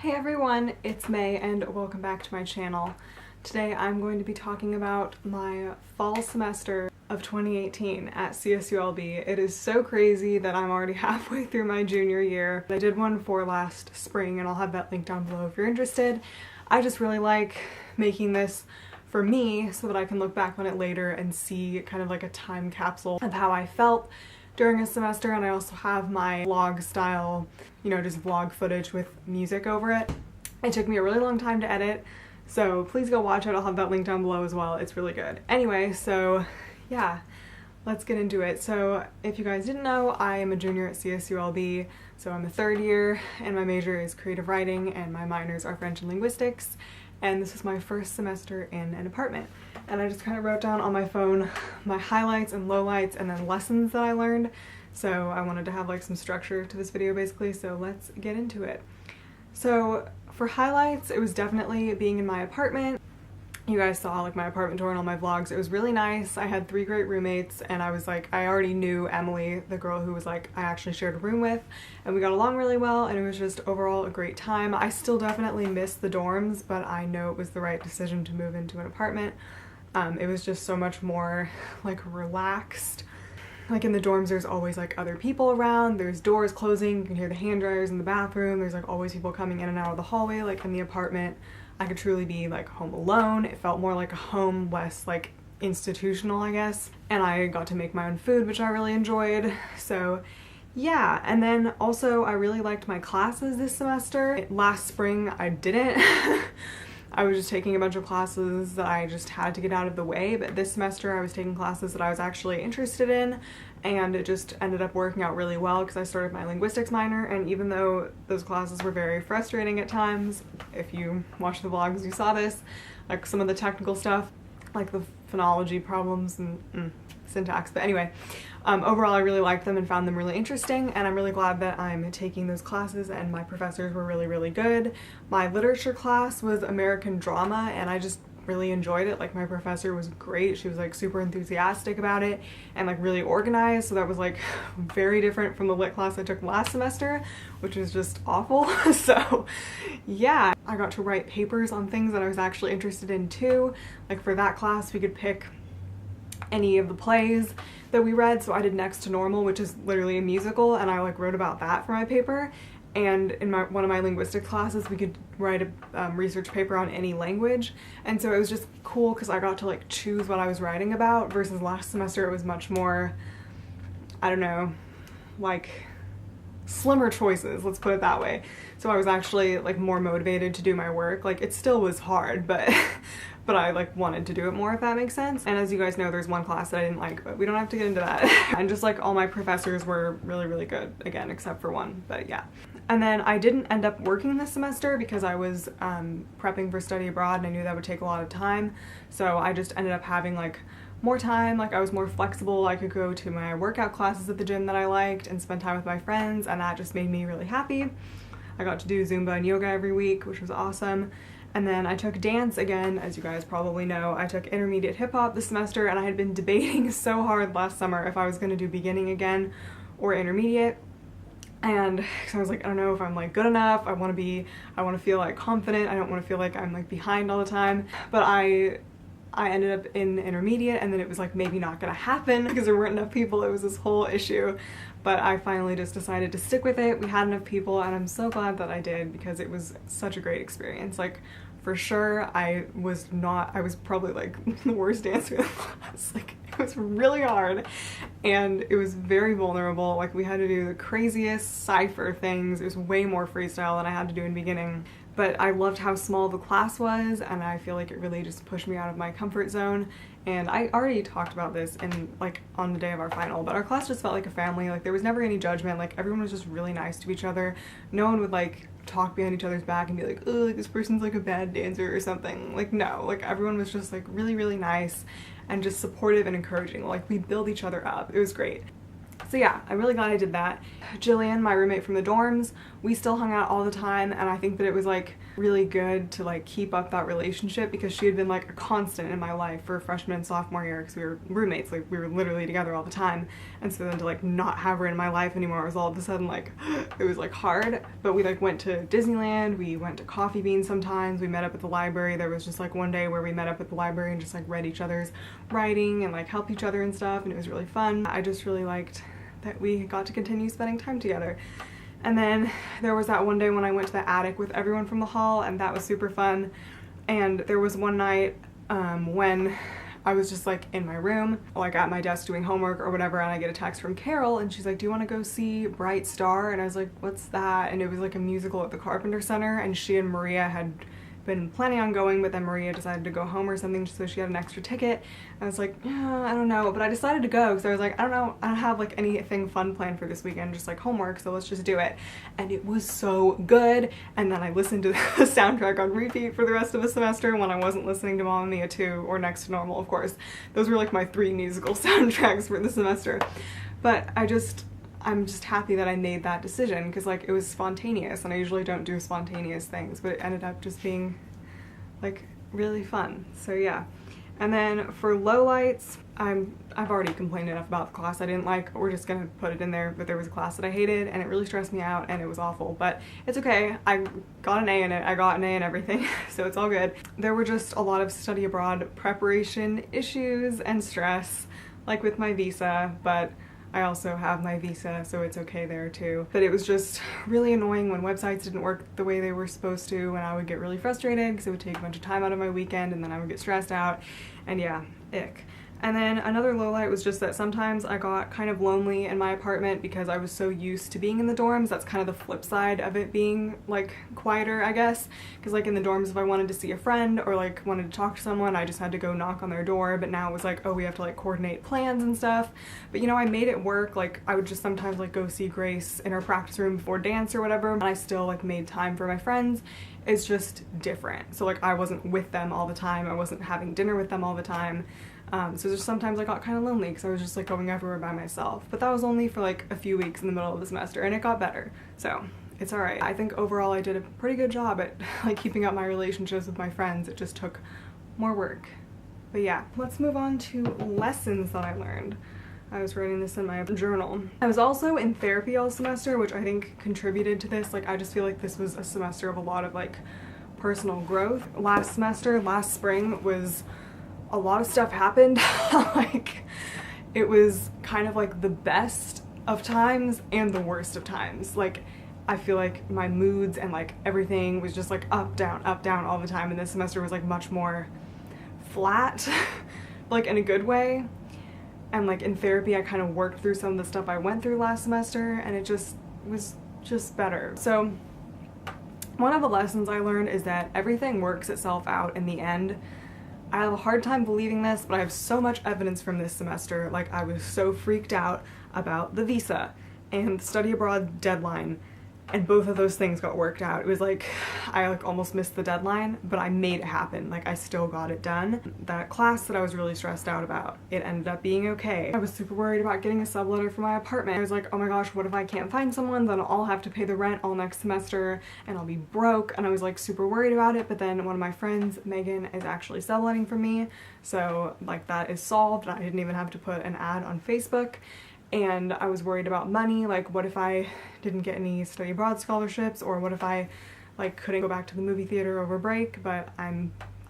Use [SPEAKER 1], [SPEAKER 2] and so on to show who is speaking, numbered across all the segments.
[SPEAKER 1] Hey everyone, it's May and welcome back to my channel. Today I'm going to be talking about my fall semester of 2018 at Csulb. It is so crazy that I'm already halfway through my junior year. I did one for last spring and I'll have that link down below if you're interested. I just really like making this for me so that I can look back on it later and see kind of like a time capsule of how I felt during a semester, and I also have my vlog style, just vlog footage with music over it. It took me a really long time to edit, so please go watch it. I'll have that link down below as well. It's really good. Anyway, so yeah, let's get into it. So if you guys didn't know, I am a junior at Csulb, so I'm a third year, and my major is creative writing, and my minors are French and linguistics, and this is my first semester in an apartment. And I just kind of wrote down on my phone my highlights and lowlights and then lessons that I learned. So I wanted to have like some structure to this video basically, so let's get into it. So for highlights, it was definitely being in my apartment. You guys saw like my apartment tour and all my vlogs. It was really nice. I had 3 great roommates, and I already knew Emily, the girl who was I actually shared a room with, and we got along really well, and it was just overall a great time. I still definitely miss the dorms, but I know it was the right decision to move into an apartment. It was just so much more relaxed. Like in the dorms, there's always other people around, there's doors closing, you can hear the hand dryers in the bathroom, there's always people coming in and out of the hallway. In the apartment, I could truly be home alone. It felt more like a home, less institutional, I guess. And I got to make my own food, which I really enjoyed. So yeah, and then also I really liked my classes this semester. Last spring I didn't. I was just taking a bunch of classes that I just had to get out of the way, but this semester I was taking classes that I was actually interested in, and it just ended up working out really well because I started my linguistics minor, and even though those classes were very frustrating at times, if you watch the vlogs you saw this, some of the technical stuff, the phonology problems and syntax, but anyway, overall I really liked them and found them really interesting, and I'm really glad that I'm taking those classes, and my professors were really good. My literature class was American drama, and I just really enjoyed it. My professor was great. She was super enthusiastic about it and really organized, so that was very different from the lit class I took last semester, which was just awful. So yeah, I got to write papers on things that I was actually interested in too. For that class we could pick any of the plays that we read, so I did Next to Normal, which is literally a musical, and I wrote about that for my paper. And in one of my linguistics classes we could write a research paper on any language, and so it was just cool because I got to choose what I was writing about, versus last semester it was much more, I don't know, slimmer choices, let's put it that way. So I was actually more motivated to do my work. It still was hard, but but I wanted to do it more, if that makes sense. And as you guys know, there's one class that I didn't like, but we don't have to get into that. And just all my professors were really good, again, except for one, but yeah. And then I didn't end up working this semester because I was prepping for study abroad, and I knew that would take a lot of time. So I just ended up having more time. I was more flexible. I could go to my workout classes at the gym that I liked and spend time with my friends, and that just made me really happy. I got to do Zumba and yoga every week, which was awesome. And then I took dance again, as you guys probably know. I took intermediate hip hop this semester, and I had been debating so hard last summer if I was going to do beginning again or intermediate. And so I was I don't know if I'm good enough. I want to feel confident. I don't want to feel I'm behind all the time. But I ended up in intermediate, and then it was maybe not gonna happen because there weren't enough people. It was this whole issue, but I finally just decided to stick with it. We had enough people, and I'm so glad that I did because it was such a great experience. For sure, I was probably the worst dancer in the class. It was really hard, and it was very vulnerable. We had to do the craziest cipher things. It was way more freestyle than I had to do in beginning. But I loved how small the class was, and I feel it really just pushed me out of my comfort zone. And I already talked about this in on the day of our final, but our class just felt like a family. There was never any judgment. Everyone was just really nice to each other. No one would talk behind each other's back and be oh, this person's a bad dancer or something. No, everyone was just really nice and just supportive and encouraging. We build each other up. It was great. So yeah, I'm really glad I did that. Jillian, my roommate from the dorms, we still hung out all the time, and I think that it was like really good to like keep up that relationship because she had been like a constant in my life for freshman and sophomore year because we were roommates, like we were literally together all the time. And so then to like not have her in my life anymore was all of a sudden like it was like hard. But we like went to Disneyland, we went to Coffee Bean sometimes, we met up at the library. There was just like one day where we met up at the library and just like read each other's writing and like helped each other and stuff, and it was really fun. I just really liked that we got to continue spending time together. And then there was that one day when I went to the attic with everyone from the hall, and that was super fun. And there was one night when I was just like in my room, like at my desk doing homework or whatever, and I get a text from Carol and she's like, do you want to go see Bright Star? And I was like, what's that? And it was like a musical at the Carpenter Center, and she and Maria had been planning on going, but then Maria decided to go home or something, so she had an extra ticket. I was like, yeah, I don't know, but I decided to go because I was like, I don't know, I don't have like anything fun planned for this weekend, just like homework, so let's just do it. And it was so good. And then I listened to the soundtrack on repeat for the rest of the semester when I wasn't listening to Mamma Mia 2 or Next to Normal, of course. Those were like my 3 musical soundtracks for the semester. But I'm just happy that I made that decision because like it was spontaneous, and I usually don't do spontaneous things, but it ended up just being like really fun. So yeah. And then for Lowlights, I've already complained enough about the class I didn't like. We're just gonna put it in there, but there was a class that I hated and it really stressed me out and it was awful, but it's okay. I got an A in it. I got an A in everything, so it's all good. There were just a lot of study abroad preparation issues and stress, like with my visa, but I also have my visa, so it's okay there too. But it was just really annoying when websites didn't work the way they were supposed to, and I would get really frustrated because it would take a bunch of time out of my weekend, and then I would get stressed out, and yeah, ick. And then another lowlight was just that sometimes I got kind of lonely in my apartment because I was so used to being in the dorms. That's kind of the flip side of it being like quieter, I guess. Because like in the dorms, if I wanted to see a friend or like wanted to talk to someone, I just had to go knock on their door. But now it was like, oh, we have to like coordinate plans and stuff. But you know, I made it work. Like I would just sometimes like go see Grace in her practice room before dance or whatever. And I still like made time for my friends. It's just different. So like I wasn't with them all the time. I wasn't having dinner with them all the time. So just sometimes I got kind of lonely because I was just like going everywhere by myself. But that was only for like a few weeks in the middle of the semester, and it got better. So it's alright. I think overall I did a pretty good job at like keeping up my relationships with my friends. It just took more work. But yeah, let's move on to lessons that I learned. I was writing this in my journal. I was also in therapy all semester, which I think contributed to this. Like I just feel like this was a semester of a lot of like personal growth. Last spring was a lot of stuff happened. Like it was kind of like the best of times and the worst of times. Like I feel like my moods and like everything was just like up down all the time, and this semester was like much more flat like in a good way. And like in therapy I kind of worked through some of the stuff I went through last semester, and it just was just better. So one of the lessons I learned is that everything works itself out in the end. I have a hard time believing this, but I have so much evidence from this semester. Like I was so freaked out about the visa and the study abroad deadline, and both of those things got worked out. It was like I like almost missed the deadline, but I made it happen. Like I still got it done. That class that I was really stressed out about, it ended up being okay. I was super worried about getting a subletter for my apartment. I was like, oh my gosh, what if I can't find someone? Then I'll have to pay the rent all next semester and I'll be broke. And I was like super worried about it, but then one of my friends, Megan, is actually subletting for me. So like that is solved. I didn't even have to put an ad on Facebook. And I was worried about money, like what if I didn't get any study abroad scholarships, or what if I like couldn't go back to the movie theater over break, but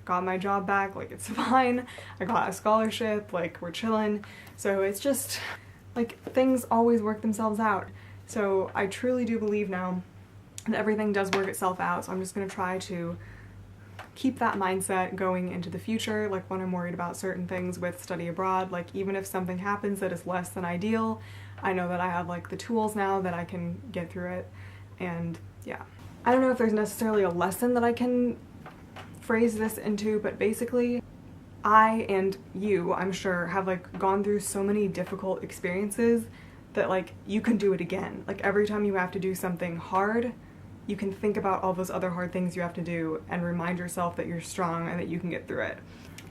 [SPEAKER 1] got my job back, like it's fine. I got a scholarship, like we're chilling. So it's just like things always work themselves out. So I truly do believe now that everything does work itself out. So I'm just gonna try to keep that mindset going into the future, like when I'm worried about certain things with study abroad. Like even if something happens that is less than ideal, I know that I have like the tools now that I can get through it. And yeah, I don't know if there's necessarily a lesson that I can phrase this into, but basically I and you, I'm sure, have like gone through so many difficult experiences that like you can do it again. Like every time you have to do something hard, you can think about all those other hard things you have to do and remind yourself that you're strong and that you can get through it.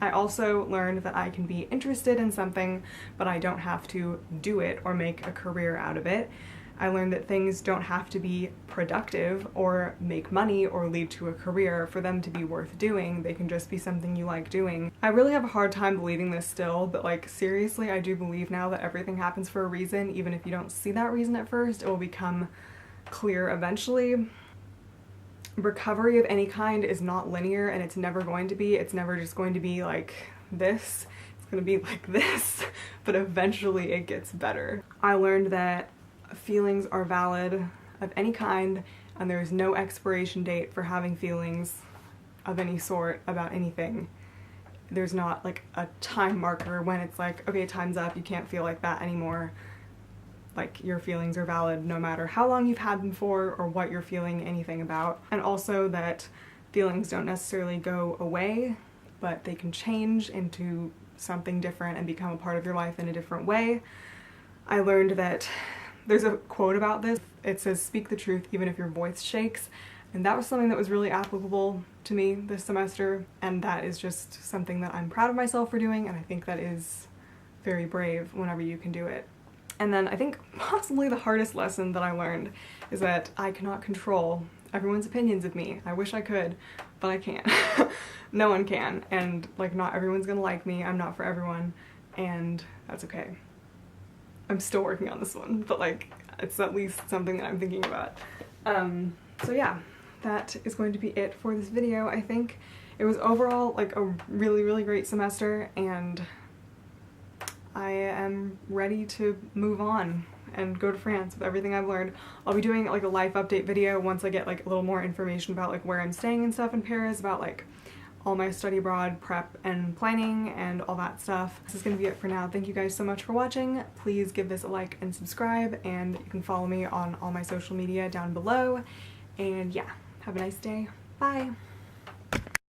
[SPEAKER 1] I also learned that I can be interested in something, but I don't have to do it or make a career out of it. I learned that things don't have to be productive or make money or lead to a career for them to be worth doing. They can just be something you like doing. I really have a hard time believing this still, but like seriously, I do believe now that everything happens for a reason. Even if you don't see that reason at first, it will become clear eventually. Recovery of any kind is not linear, and it's never going to be. It's never just going to be like this. It's going to be like this, but eventually it gets better. I learned that feelings are valid of any kind, and there's no expiration date for having feelings of any sort about anything. There's not like a time marker when it's like, okay, time's up, you can't feel like that anymore. Like, your feelings are valid no matter how long you've had them for or what you're feeling anything about. And also that feelings don't necessarily go away, but they can change into something different and become a part of your life in a different way. I learned that there's a quote about this. It says, "Speak the truth even if your voice shakes." And that was something that was really applicable to me this semester, and that is just something that I'm proud of myself for doing, and I think that is very brave whenever you can do it. And then I think possibly the hardest lesson that I learned is that I cannot control everyone's opinions of me. I wish I could, but I can't. No one can, and like not everyone's gonna like me. I'm not for everyone, and that's okay. I'm still working on this one, but like it's at least something that I'm thinking about. So yeah, that is going to be it for this video. I think it was overall like a really great semester, and I am ready to move on and go to France with everything I've learned. I'll be doing like a life update video once I get like a little more information about like where I'm staying and stuff in Paris, about like all my study abroad prep and planning and all that stuff. This is gonna be it for now. Thank you guys so much for watching. Please give this a like and subscribe, and you can follow me on all my social media down below. And yeah, have a nice day. Bye!